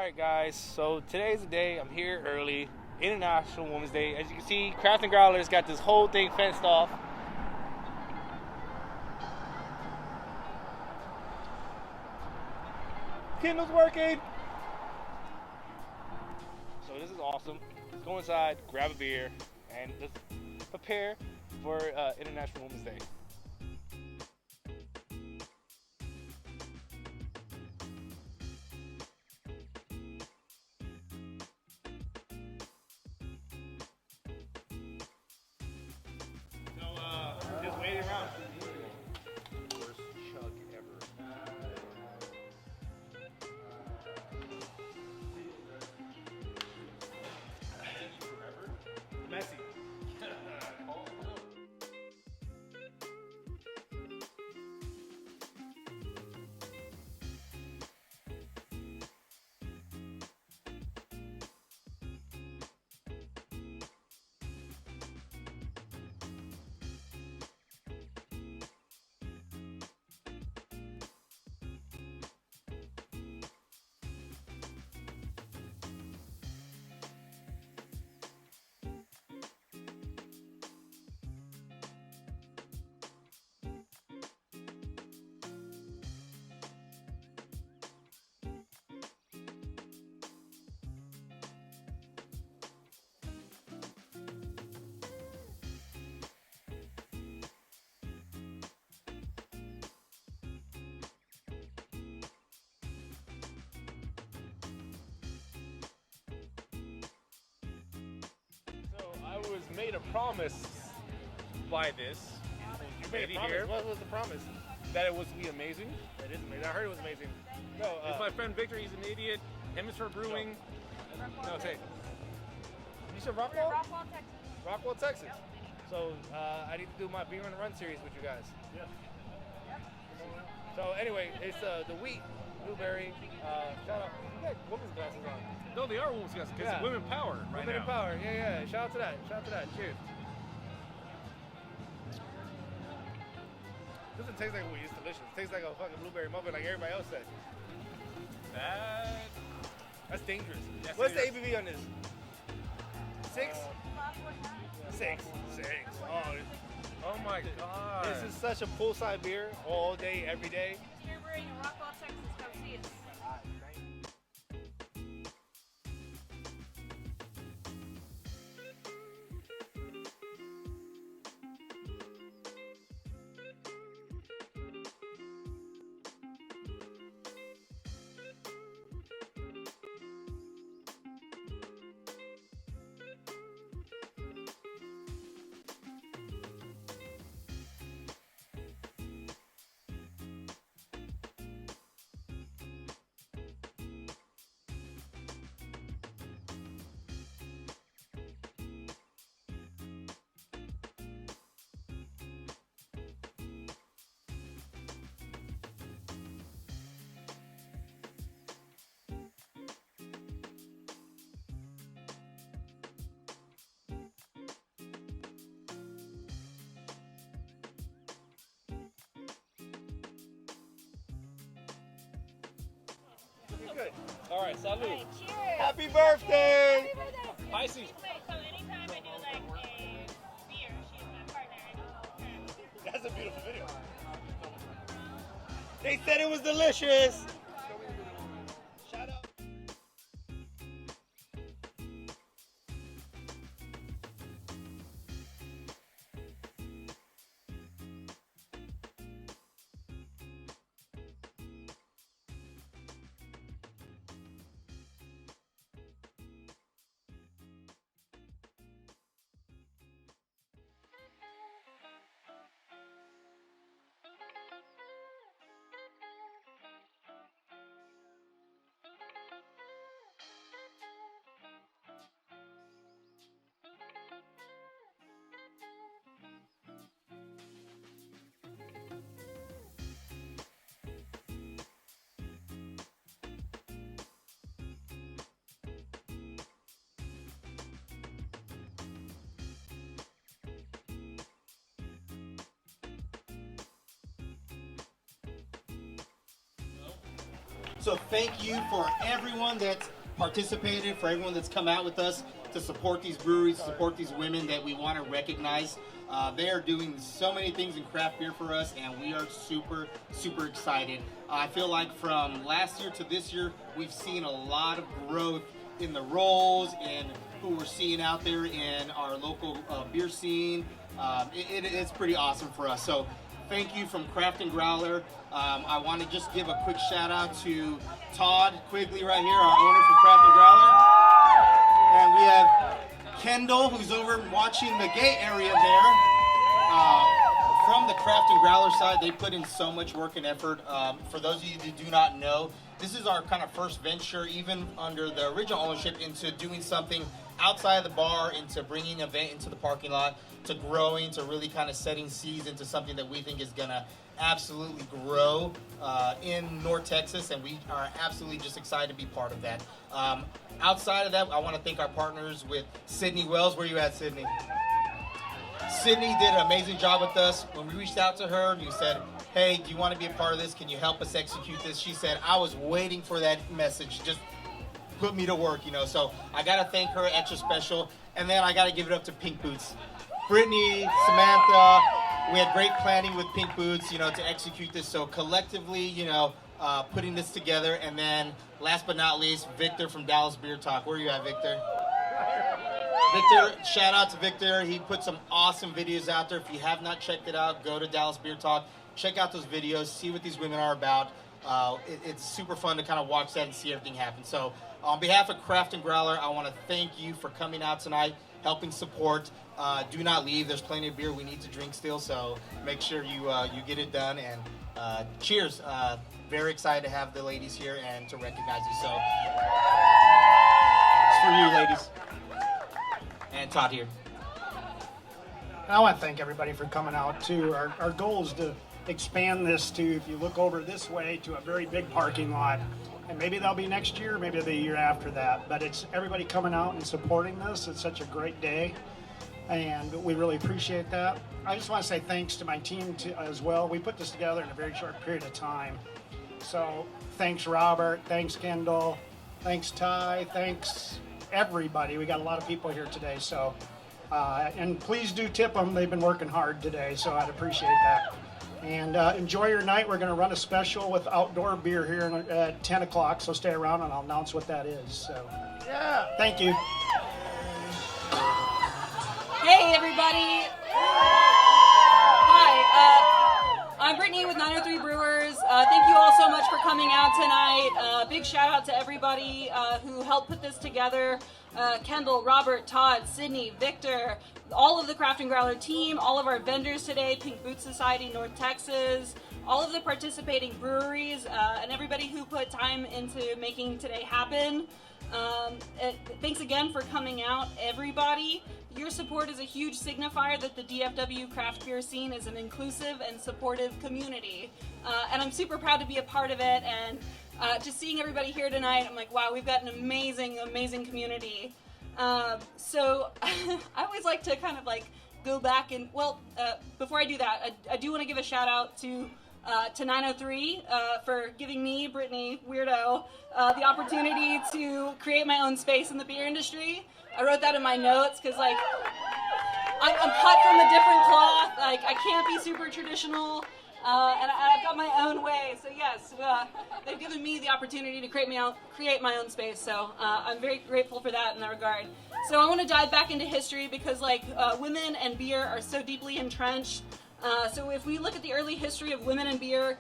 Alright guys, so today's the day. I'm here early. International Women's Day. As you can see, Craft and Growler's got this whole thing fenced off. Kindle's working! So this is awesome. Let's go inside, grab a beer, and let's prepare for International Women's Day. Just waiting around. Worst chug ever. Messy. I was made a promise by this. You made a promise. Here, What was the promise? that it was to be amazing. It is amazing. I heard it was amazing. No, It's my friend Victor. He's an idiot. Hemisphere Brewing. No, say. You said Rockwall? Rockwall, Texas. Rockwall, Texas. So I need to do my Beer and Run series with you guys. Yeah. So anyway, it's the wheat, blueberry. Shout out. You got women's glasses on. No, they are women's guys because Yeah. women power right Women in now. power. Yeah, yeah. Shout out to that. Shout out to that. Cheers. Doesn't taste like weed. It's delicious. It tastes like a fucking blueberry muffin, like everybody else said. That's dangerous. Yes, What's it the is. ABV on this? 6? 6. Oh, Oh my god. this is such a poolside beer all day, every day. You're brewing in Rockwall, Texas. Come see us. Good. All right, salud. Hey, cheers. Happy birthday! Happy birthday. Pisces. Wait, so anytime I do like a beer, she's my partner. Okay. That's a beautiful video. They said it was delicious. Shout out. So thank you for everyone that's participated, for everyone that's come out with us to support these breweries, support these women that we want to recognize. They are doing so many things in craft beer for us, and we are super, super excited. I feel like from last year to this year, we've seen a lot of growth in the roles and who we're seeing out there in our local beer scene. It's pretty awesome for us. So thank you from Craft and Growler. I want to just give a quick shout out to Todd Quigley right here, our owner from Craft and Growler. And we have Kendall, who's over watching the gate area there. From the Craft and Growler side, they put in so much work and effort. For those of you who do not know, this is our kind of first venture, even under the original ownership, into doing something outside of the bar, into bringing an event into the parking lot, to growing, to really kind of setting seeds into something that we think is going to absolutely grow in North Texas, and we are absolutely just excited to be part of that. Outside of that, I want to thank our partners with Sydney Wells. Where are you at, Sydney? Sydney did an amazing job with us. When we reached out to her and you said, hey, do you want to be a part of this? Can you help us execute this? She said, I was waiting for that message. Just put me to work, you know. So I got to thank her extra special. And then I got to give it up to Pink Boots. Brittany, Samantha, we had great planning with Pink Boots, you know, to execute this. So collectively, you know, putting this together. And then last but not least, Victor from Dallas Beer Talk. Where are you at, Victor? Victor, shout out to Victor. He put some awesome videos out there. If you have not checked it out, go to Dallas Beer Talk. Check out those videos. See what these women are about. It's super fun to kind of watch that and see everything happen. So on behalf of Craft and Growler, I want to thank you for coming out tonight, helping support. Do not leave. There's plenty of beer we need to drink still, so make sure you get it done. And cheers. Very excited to have the ladies here and to recognize you. So it's for you, ladies. And Todd here. I want to thank everybody for coming out too. Our goal is to expand this to, if you look over this way, to a very big parking lot. And maybe that'll be next year, maybe the year after that. But it's everybody coming out and supporting this. It's such a great day, and we really appreciate that. I just want to say thanks to my team as well. We put this together in a very short period of time. So thanks, Robert. Thanks, Kendall. Thanks, Ty. Thanks, everybody. We got a lot of people here today. So, and please do tip them. They've been working hard today, so I'd appreciate that. And enjoy your night. We're going to run a special with outdoor beer here at 10 o'clock, so stay around and I'll announce what that is. So, yeah, thank you. Hey, everybody. Hi, I'm Brittany with 903 Brewers. Thank you all so much for coming out tonight. Big shout out to everybody who helped put this together. Kendall, Robert, Todd, Sydney, Victor, all of the Craft and Growler team, all of our vendors today, Pink Boot Society, North Texas, all of the participating breweries, and everybody who put time into making today happen. Thanks again for coming out, everybody. Your support is a huge signifier that the DFW craft beer scene is an inclusive and supportive community. And I'm super proud to be a part of it, and just seeing everybody here tonight, I'm like, wow, we've got an amazing, amazing community. So I always like to kind of like go back and, well, before I do that, I do want to give a shout out to 903 for giving me, Brittany, weirdo, the opportunity to create my own space in the beer industry. I wrote that in my notes because, like, I'm cut from a different cloth. Like, I can't be super traditional. And I've got my own way, so yes, they've given me the opportunity to create my own space, so I'm very grateful for that in that regard. So I want to dive back into history because, like, women and beer are so deeply entrenched. So if we look at the early history of women and beer,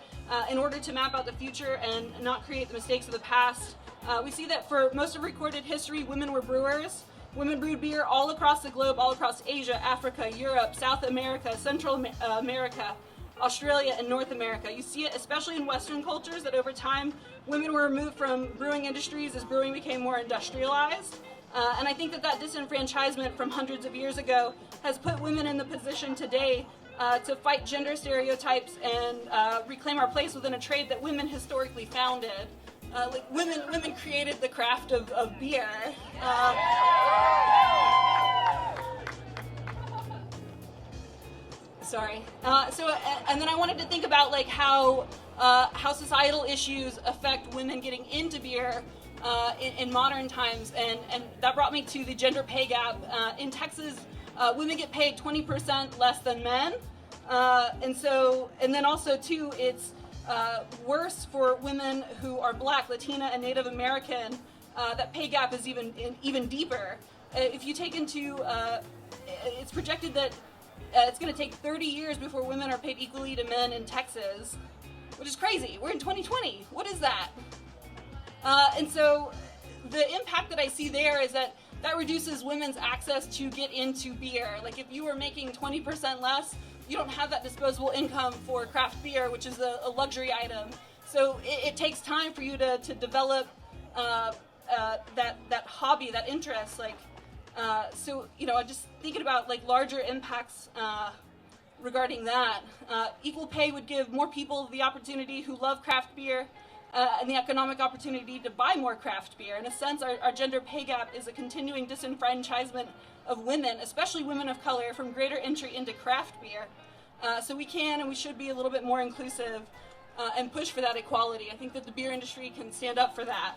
in order to map out the future and not create the mistakes of the past, we see that for most of recorded history, women were brewers. Women brewed beer all across the globe, all across Asia, Africa, Europe, South America, Central America, Australia, and North America. You see it especially in Western cultures that over time women were removed from brewing industries as brewing became more industrialized. And I think that disenfranchisement from hundreds of years ago has put women in the position today to fight gender stereotypes and reclaim our place within a trade that women historically founded. Like women created the craft of beer. Sorry. And then I wanted to think about like how how societal issues affect women getting into beer in modern times, and that brought me to the gender pay gap. In Texas, women get paid 20% less than men, and then also too, it's worse for women who are Black, Latina, and Native American. That pay gap is even deeper. If you take into, it's projected that it's going to take 30 years before women are paid equally to men in Texas, which is crazy. We're in 2020. What is that? And so the impact that I see there is that reduces women's access to get into beer. Like if you were making 20% less, you don't have that disposable income for craft beer, which is a luxury item. So it takes time for you to develop that hobby, that interest. Like, so, you know, just thinking about like larger impacts regarding that. Equal pay would give more people the opportunity who love craft beer and the economic opportunity to buy more craft beer. In a sense, our gender pay gap is a continuing disenfranchisement of women, especially women of color, from greater entry into craft beer. So we can and we should be a little bit more inclusive and push for that equality. I think that the beer industry can stand up for that.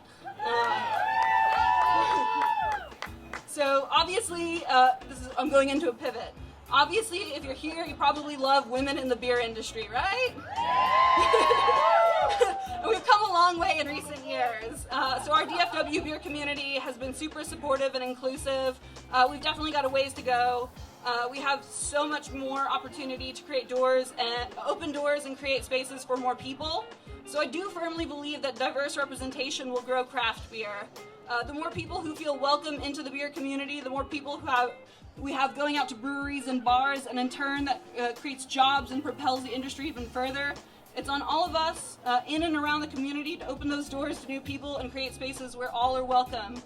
So obviously, I'm going into a pivot. Obviously, if you're here, you probably love women in the beer industry, right? And we've come a long way in recent years. So our DFW beer community has been super supportive and inclusive. We've definitely got a ways to go. We have so much more opportunity to create doors and open doors and create spaces for more people. So I do firmly believe that diverse representation will grow craft beer. The more people who feel welcome into the beer community, the more people we have going out to breweries and bars, and in turn that creates jobs and propels the industry even further. It's on all of us in and around the community to open those doors to new people and create spaces where all are welcome.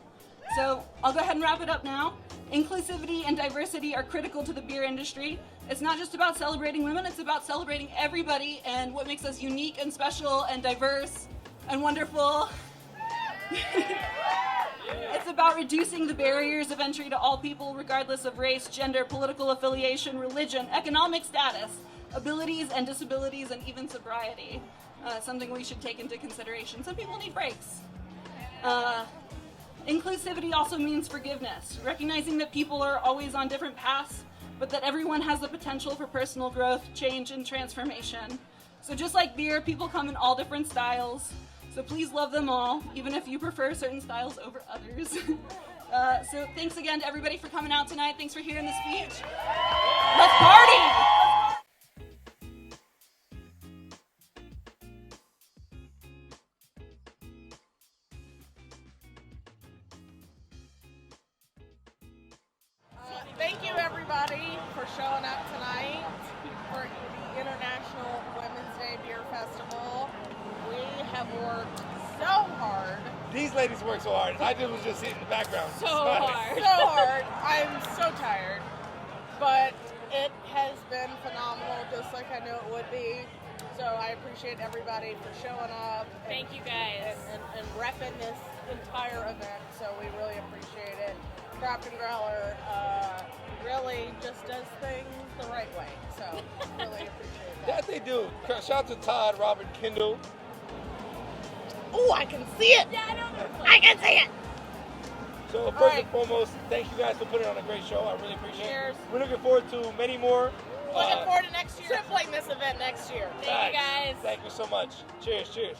So I'll go ahead and wrap it up now. Inclusivity and diversity are critical to the beer industry. It's not just about celebrating women, it's about celebrating everybody and what makes us unique and special and diverse and wonderful. It's about reducing the barriers of entry to all people, regardless of race, gender, political affiliation, religion, economic status, abilities and disabilities, and even sobriety. Something we should take into consideration. Some people need breaks. Inclusivity also means forgiveness, recognizing that people are always on different paths, but that everyone has the potential for personal growth, change, and transformation. So just like beer, people come in all different styles. So please love them all, even if you prefer certain styles over others. So thanks again to everybody for coming out tonight. Thanks for hearing the speech. Let's party! Thank you everybody for showing up tonight for the International Women's Day Beer Festival. We have worked so hard. These ladies work so hard. I was just sitting in the background. So hard. I'm so tired. But it has been phenomenal, just like I knew it would be. So I appreciate everybody for showing up. Thank you guys. And repping this entire event. So we really appreciate it. Craft and Growler really just does things the right way. So really appreciate that. That they do. Shout out to Todd, Robert, Kendall. Oh, I can see it. Yeah, I know. I can see it. So first and foremost, thank you guys for putting on a great show. I really appreciate Cheers. it. We're looking forward to many more. Looking forward to next year. Tripling this event next year. Thank you guys. Thank you so much. Cheers, cheers.